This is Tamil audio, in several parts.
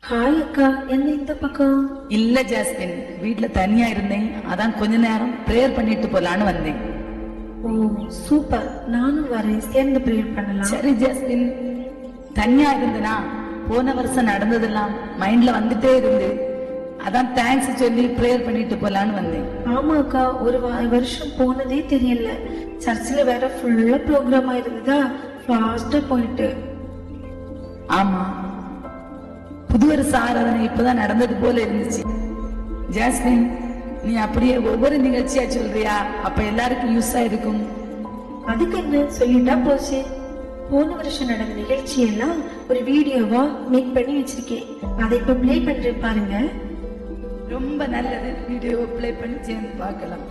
ஹாய் அக்கா, என்ன இந்த பக்கம்? இல்ல ஜாஸ்மின், வீட்டுல தனியா இருந்தேன். அதான் கொஞ்ச நேரம் பிரேயர் பண்ணிட்டு போலான்னு வந்தேன். ஓ சூப்பர், நானும் வரேன், சேர்ந்து பிரேயர் பண்ணலாம். சரி ஜாஸ்மின். தனியா இருந்தனா போன வருஷம் நடந்ததெல்லாம் மைண்ட்ல வந்துட்டே இருந்து, அதான் தேங்க்ஸ் சொல்லி பிரேயர் பண்ணிட்டு போலான்னு வந்தேன். ஆமா அக்கா, ஒரு வருஷம் போனதே தெரியல. சர்ச்சில் வேற ஃபுல்லா ப்ரோக்ராம் ஆயிருந்ததா, ஃபாஸ்டா போயிட்டு. ஆமா, புது வருஷ ஆராதனை இப்பதான் நடந்தது போல இருந்துச்சு. ஜாஸ்மின், நீ அப்படியே ஒவ்வொரு நிகழ்ச்சியா சொல்றியா? அப்ப எல்லாருக்கும் யூஸா இருக்கும். அதுக்கு என்ன, சொல்லிட்டா போச்சு. போன வருஷம் நடந்த நிகழ்ச்சியெல்லாம் ஒரு வீடியோவா மேக் பண்ணி வச்சிருக்கேன். அதை இப்ப பிளே பண்றேன் பாருங்க. ரொம்ப நல்லது, வீடியோவை பிளே பண்ணி சேர்ந்து பார்க்கலாம்.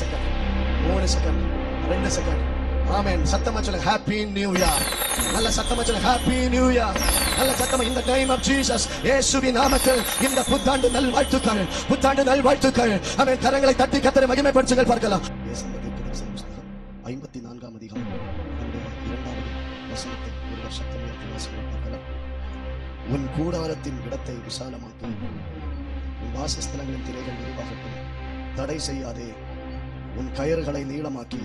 Second 2 second. ஆமென். சத்தமா சொல்லுங்க, ஹேப்பி நியூ இயர். நல்ல சத்தமா சொல்லுங்க, ஹேப்பி நியூ இயர். நல்ல சத்தமா, இந்த டைம் ஆஃப் ஜீசஸ், இயேசுவின் நாமத்தில் இந்த புத்தாண்டு நல்வாழ்த்துக்கள், புத்தாண்டு நல்வாழ்த்துக்கள். ஆமென். கரங்களை தட்டி கர்த்தரை மகிமைப்படுத்துங்கள். பார்க்கலாம். 54ஆம் அதிகாரம் 2வது வசனத்தை ஒரு சத்தம் உயர்த்தி வாசிக்கலாம். பார்க்கலாம். உன் கூடாரத்தின் இடத்தை விசாலமாக்கும், உன் வாசஸ்தலங்களின் திரைகள் விரிவாகட்டும். தடை செய்யாதே, உன் கயிறுகளை நீளமாக்கி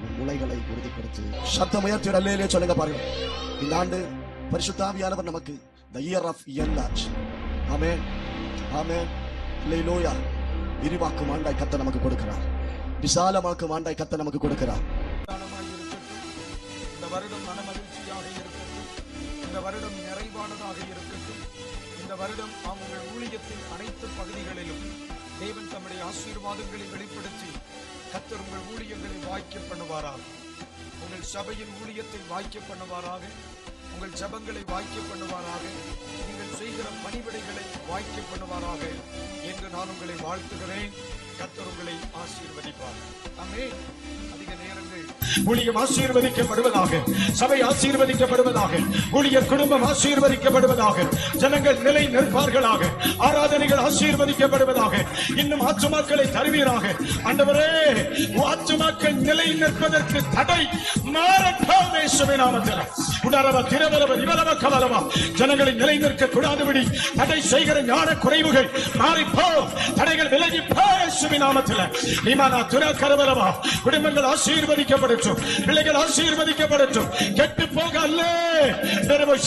உன் முளைகளை உறுதிப்படுத்து. சத்தம் உயர்த்தி அல்லேலூயா சொல்லுங்க. பாருங்க, இந்த ஆண்டு பரிசுத்த ஆவியானவர் நமக்கு the year of enlarge. ஆமென், ஆமென், அல்லேலூயா. விரிவாக்கும் ஆண்டாய் கர்த்தர் நமக்கு கொடுக்கிறார். விசாலமாக்கும் ஆண்டாய் கர்த்தர் நமக்கு கொடுக்கிறார். இந்த வருடம் மனமகிழ்ச்சியாக இருக்கட்டும், இந்த வருடம் நிறைவானதாக இருக்கட்டும். இந்த வருடம் உங்கள் ஊழியத்தின் அனைத்து பகுதிகளிலும் தேவன் தம்முடைய ஆசீர்வாதங்களை வெளிப்படுத்தி கர்த்தர் உங்கள் ஊழியங்களை வாய்க்க பண்ணுவாராக. உங்கள் சபையின் ஊழியத்தை வாய்க்க பண்ணுவாராக. உங்கள் ஜபங்களை வாய்க்க பண்ணுவாராக. நீங்கள் செய்கிற பணிவிடைகளை வாய்க்க பண்ணுவாராக என்று நான் உங்களை வாழ்த்துகிறேன். கர்த்தர் உங்களை ஆசீர்வதிப்பார். ஆமென். அதிக நேரங்கள் ஊழியம் ஆசீர்வதிக்கப்படுவதாக, சபை ஆசீர்வதிக்கப்படுவதாக, ஊழியர் குடும்பம் ஆசீர்வதிக்கப்படுவதாக, ஜனங்கள் நிலை நிற்பார்களாக, ஆராதனைகள் ஆசீர்வதிக்கப்படுவதாக. இன்னும் ஆத்துமாக்களை தருவீராக. ஆண்டவரே, ஆத்துமாக்கள் நிலை நிற்பதற்கு தடை மாறட்டும் இயேசுவின் நாமத்தில். உடரவ திரவரவ இவரவ கவரவ ஜனங்களை நிலை நிற்க கூடாதபடி தடை செய்கிற ஞான குறைவுகள் மாறிப்போ, தடைகள் விலகி போ இயேசுவின் நாமத்தில். நீமானா துர கரவரவா. குடும்பங்கள் ஆசீர்வதிக்கப்படட்டும், பிள்ளைகள் ஆசீர்வதிக்கப்படட்டும். கெட்டு போக அல்ல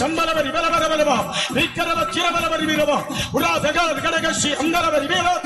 சம்பளவர் இவரவரவரவா நீக்கரவ திரவரவர் வீரவா உடா தகா கடகசி அந்தரவர் வீரவா.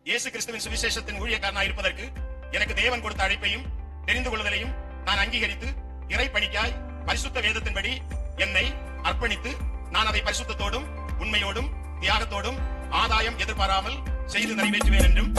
இயேசு கிறிஸ்துவின் சுவிசேஷத்தின் ஊழியக்காரனாய் இருப்பதற்கு எனக்கு தேவன் கொடுத்த அழைப்பையும் தெரிந்து கொள்வதையும் நான் அங்கீகரித்து இறை பணிக்காய் பரிசுத்த வேதத்தின்படி என்னை அர்ப்பணித்து நான் அதை பரிசுத்தத்தோடும் உண்மையோடும் தியாகத்தோடும் ஆதாயம் எதிர்பாராமல் செய்து நிறைவேற்றுவேன் என்றும்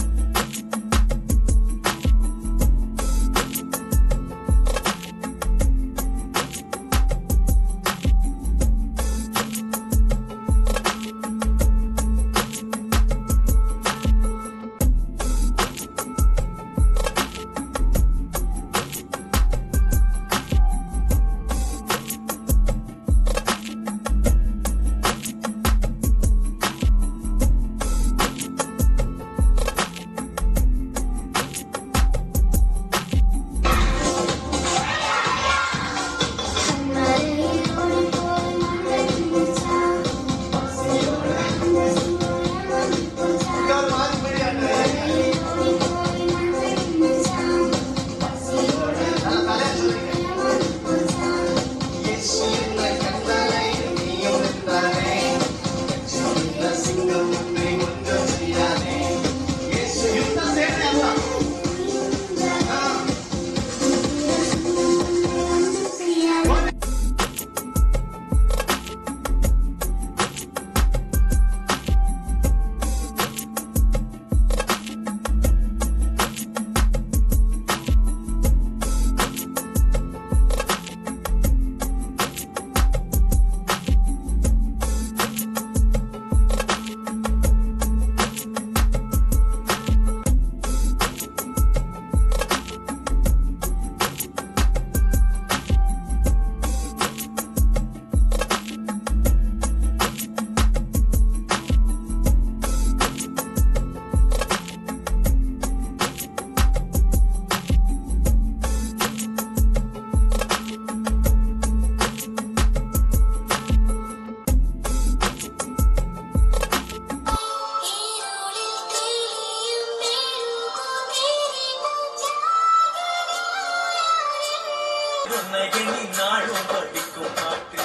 நாளும் படிக்கும் பாட்டு.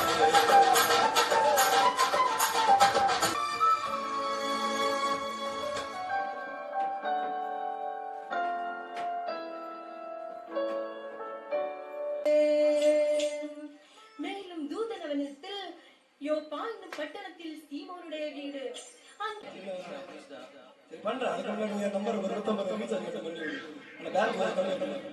மேலும் தூதனவனத்தில் யோப்பா என்னும் பட்டணத்தில் சீமோனுடைய வீடு பண்ற அதுக்கு முன்னாடி நம்பர் ஒரு 29 ரீசார்ஜ் மட்டும் பண்ணி அந்த பேங்க் பண்ணி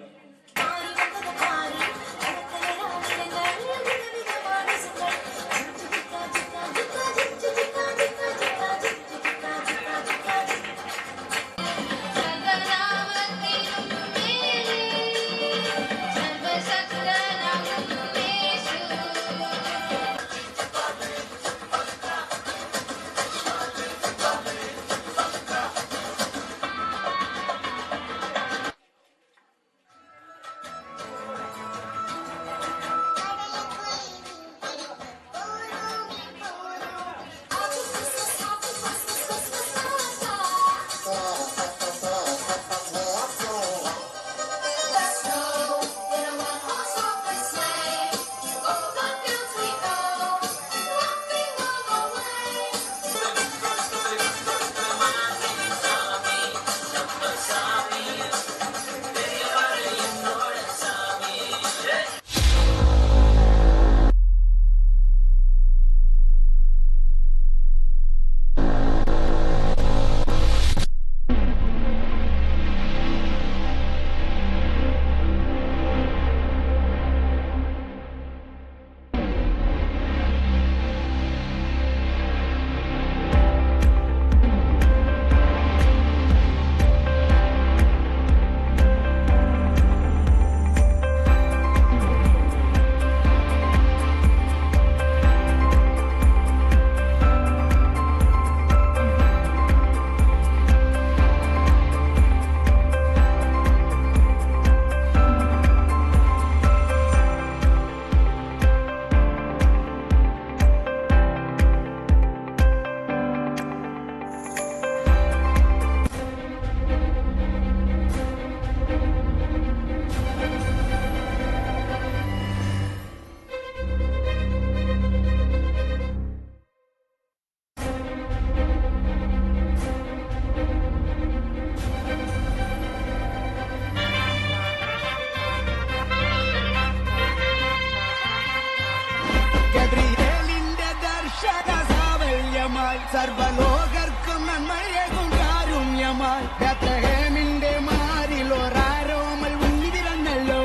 സർവലോകർക്കും നന്മയേകും കാരുണ്യമായി ബേത്ലഹേമിന്റെ മാറിൽ ഒരാരോമൽ ഉണ്ണിവിരന്നല്ലോ.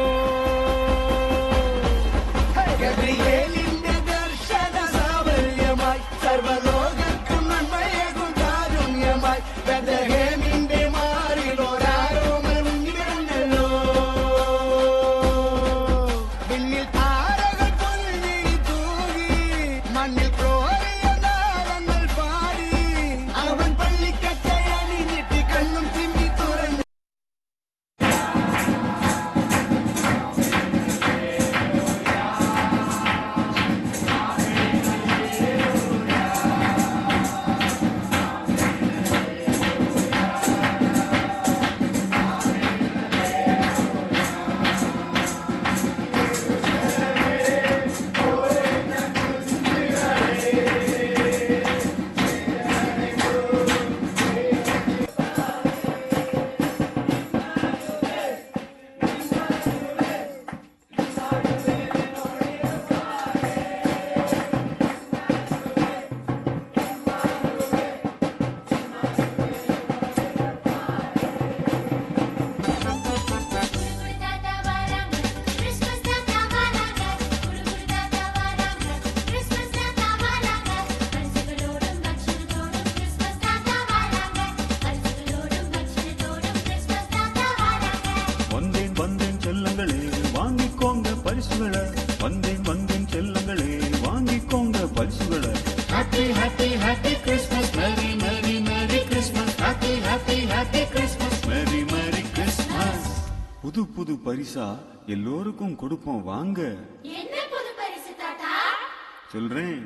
ഗബ്രിയേലിന്റെ ദർശന സാവല്യമായി സർവലോകർക്കും നന്മയേകും കാരുണ്യമായി ബേത്ലഹേമിന്റെ മാറിൽ ഒരാരോമൽ ഉണ്ണിവിരന്നല്ലോ. പിന്നിൽ താരകൾ പൊന്നി തൂകി മണ്ണിൽ வந்தேன் செல்லங்களே வாங்கிக்கோங்க பரிசுகளை. Happy happy happy Christmas, merry merry merry Christmas, happy happy happy Christmas, merry merry Christmas. புது புது பரிசா எல்லோருக்கும் கொடுப்போம் வாங்க. என்ன புது பரிசு தாத்தா? சொல்றேன்